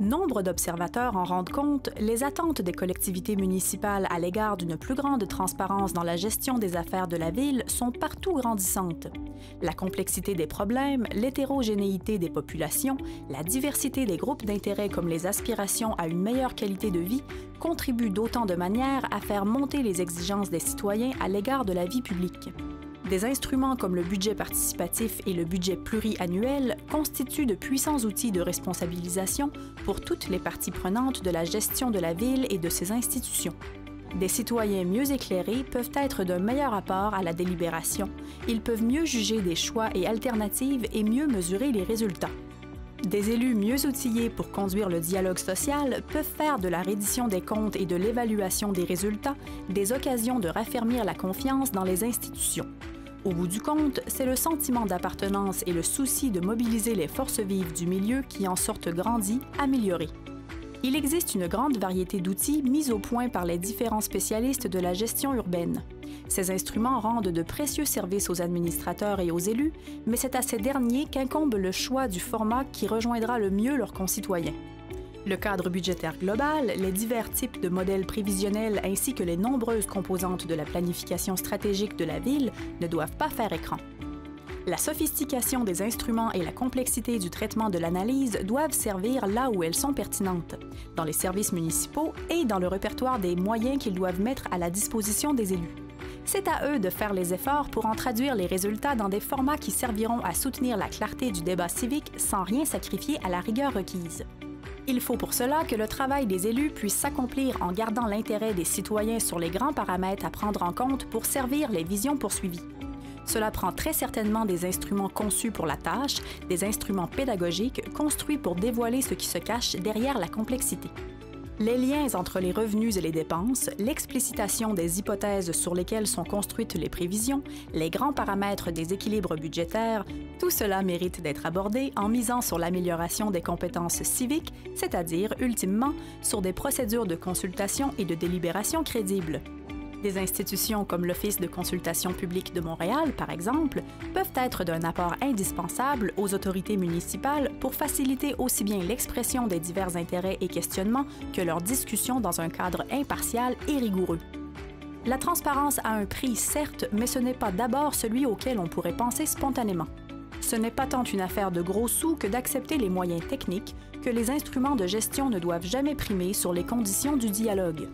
Nombre d'observateurs en rendent compte, les attentes des collectivités municipales à l'égard d'une plus grande transparence dans la gestion des affaires de la ville sont partout grandissantes. La complexité des problèmes, l'hétérogénéité des populations, la diversité des groupes d'intérêt comme les aspirations à une meilleure qualité de vie contribuent d'autant de manières à faire monter les exigences des citoyens à l'égard de la vie publique. Des instruments comme le budget participatif et le budget pluriannuel constituent de puissants outils de responsabilisation pour toutes les parties prenantes de la gestion de la ville et de ses institutions. Des citoyens mieux éclairés peuvent être d'un meilleur apport à la délibération. Ils peuvent mieux juger des choix et alternatives et mieux mesurer les résultats. Des élus mieux outillés pour conduire le dialogue social peuvent faire de la reddition des comptes et de l'évaluation des résultats des occasions de raffermir la confiance dans les institutions. Au bout du compte, c'est le sentiment d'appartenance et le souci de mobiliser les forces vives du milieu qui en sortent grandis, améliorés. Il existe une grande variété d'outils mis au point par les différents spécialistes de la gestion urbaine. Ces instruments rendent de précieux services aux administrateurs et aux élus, mais c'est à ces derniers qu'incombe le choix du format qui rejoindra le mieux leurs concitoyens. Le cadre budgétaire global, les divers types de modèles prévisionnels ainsi que les nombreuses composantes de la planification stratégique de la ville ne doivent pas faire écran. La sophistication des instruments et la complexité du traitement de l'analyse doivent servir là où elles sont pertinentes, dans les services municipaux et dans le répertoire des moyens qu'ils doivent mettre à la disposition des élus. C'est à eux de faire les efforts pour en traduire les résultats dans des formats qui serviront à soutenir la clarté du débat civique sans rien sacrifier à la rigueur requise. Il faut pour cela que le travail des élus puisse s'accomplir en gardant l'intérêt des citoyens sur les grands paramètres à prendre en compte pour servir les visions poursuivies. Cela prend très certainement des instruments conçus pour la tâche, des instruments pédagogiques construits pour dévoiler ce qui se cache derrière la complexité. Les liens entre les revenus et les dépenses, l'explicitation des hypothèses sur lesquelles sont construites les prévisions, les grands paramètres des équilibres budgétaires, tout cela mérite d'être abordé en misant sur l'amélioration des compétences civiques, c'est-à-dire, ultimement, sur des procédures de consultation et de délibération crédibles. Des institutions comme l'Office de consultation publique de Montréal, par exemple, peuvent être d'un apport indispensable aux autorités municipales pour faciliter aussi bien l'expression des divers intérêts et questionnements que leur discussion dans un cadre impartial et rigoureux. La transparence a un prix, certes, mais ce n'est pas d'abord celui auquel on pourrait penser spontanément. Ce n'est pas tant une affaire de gros sous que d'accepter les moyens techniques que les instruments de gestion ne doivent jamais primer sur les conditions du dialogue.